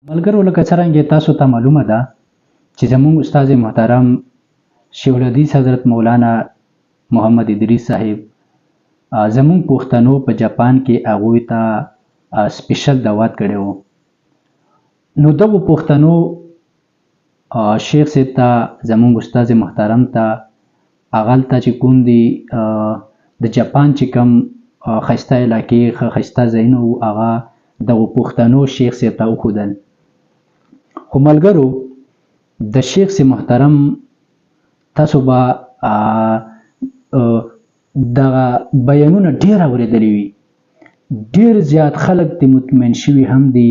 ملګرو لکه څرنګه تاسو ته معلومه ده چې زموږ استاد محترم شیخ الحدیث حضرت مولانا محمد ادریس صاحب زموږ پښتنو په جاپان کې هغوی ته سپیشل دعوت کړی و. نو دغو پښتنو شیخ صاحب ته زموږ استاد محترم ته هغلته چې کوم دي د جاپان چې کوم ښایسته علاقې ښایسته ځایونه وو هغه دغو پښتنو شیخ صاحب ته وښودل. خو ملګرو د شیخ صاحب محترم تاسو به دغه بیانونه ډېر اورېدلي وي. ډېر زیات خلک د مطمئن شوي هم دي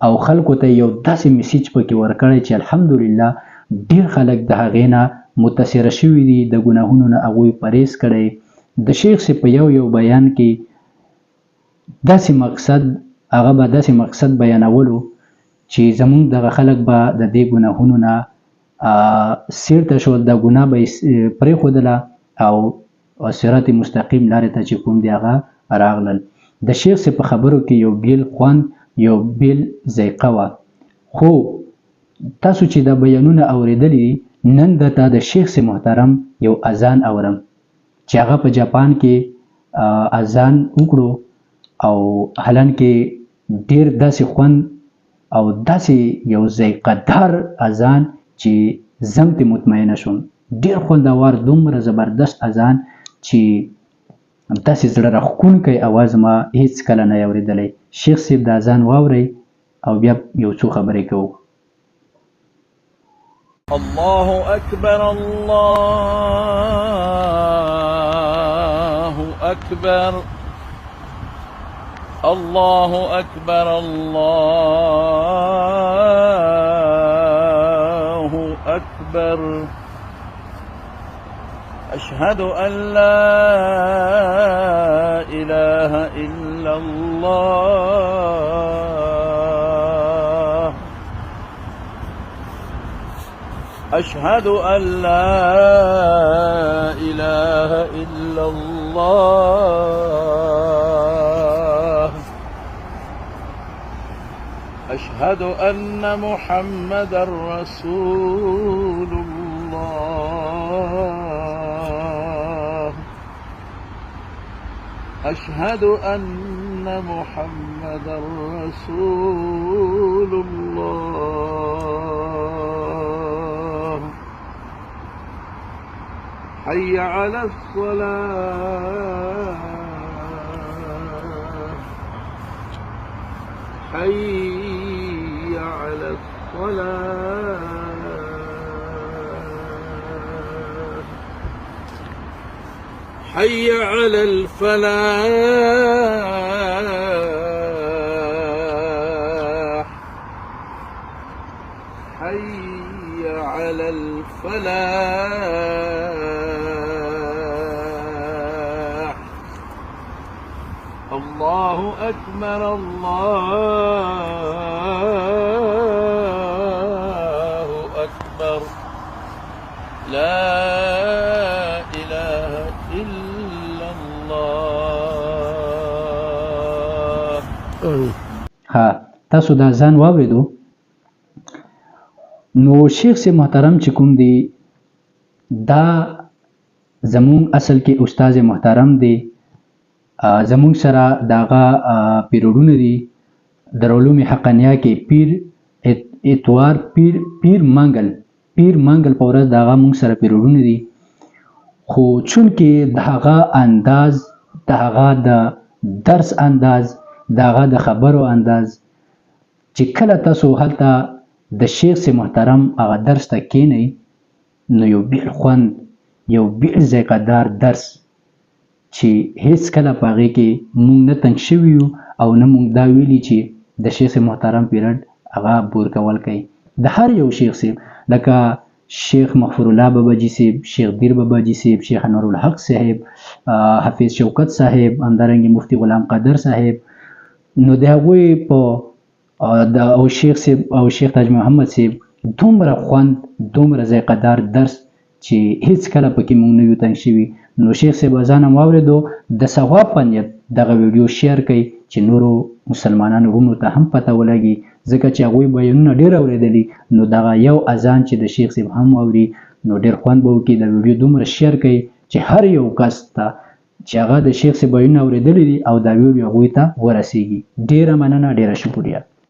او خلکو ته یو داسې میسیج پکې ورکړی چې الحمدلله ډېر خلک د هغې نه متاثره شوي دي، د ګناهونو نه هغوی پرهیز کړی. د شیخ صاحب په یو بیان کې داسې مقصد بیانولو چې زموږ دغه خلک به د دې ګناهونو نه سیرته شول، دا ګناه به یې پرېښودله او صراط مستقیم لارې ته چې کوم دی هغه راغلل. د شیخ صاحب په خبرو کې یو بیل خوند، یو بیل ذایقه وه. خو تاسو چې دا بیانونه اورېدلي دي، نن درته د شیخ صاحب محترم یو اذان اورم چې هغه په جاپان کې اذان وکړو او حالان کې ډېر داسې خوند او داسې یو ذایقه دار اذان چې زم ته مطمئنه شوم. ډېر خوندور، دومره زبردست اذان چې داسې زړه راښکونکی اواز ما هیڅ کله نه اورېدلی. شیخ صاحب د اذان واورئ او بیا یو څو خبرې کوو. الله اکبر الله اکبر الله اکبر الله اکبر اشهد ان لا اله الا الله اشهد ان لا اله الا الله اشهد ان محمدا رسول الله اشهد ان محمدا رسول الله حي على الصلاة حي على الصلاة حي على الفلاح حي على الفلاح الله أكبر الله أكبر لا إله إلا الله. تاسو دا اذان واورېدو. نو شیخ صاحب محترم چې کوم دی دا زمون اصل کې استاد محترم دی، زمون سره داغه پیریډونه دي د علوم حقانیه کې پیر اتوار پیر منګل په ورځ داغه مونږ سره پیریډونه دي. خو چونکې داغه انداز، داغه د درس انداز، داغه د خبرو انداز چې کله تاسو هلته د شیخ صاحب محترم هغه درس ته کینئ نو یو بیل خوند، یو بیل ذایقه دار درس چې هیڅ کله په هغې کې مونږ نه تنګ شوي یو او نه مونږ دا ویلي چې د شیخ صاحب محترم پیریډ هغه بور کول کوي. د هر یو شیخ صاحب لکه شیخ مغفور الله باباجي صاحب، شیخ دیر باباجي صاحب، شیخ انور الحق صاحب، حافظ شوکت صاحب، همدارنګه مفتي غلام قادر صاحب، نو د هغوی په او شیخ صاحب او شیخ تاج محمد صاحب دومره خوند، دومره ذایقه دار درس چې هیڅ کله پکې مونږ نه یو تنګ شوي. نو شیخ صاحب اذان هم واورېدو، د ثواب په نیت دغه ویډیو شیر کړئ چې نورو مسلمانانو وروڼو ته هم پته ولګي ځکه چې هغوی بیانونه ډېر اورېدلي نو دغه یو اذان چې د شیخ صاحب هم اوري نو ډېر خوند به وکړي. دا ویډیو دومره شیر کړئ چې هر یو کس ته چې هغه د شیخ صاحب بیانونه اورېدلي دي او دا ویډیو هغوی ته ورسیږي. ډېره مننه، ډېره شکریه.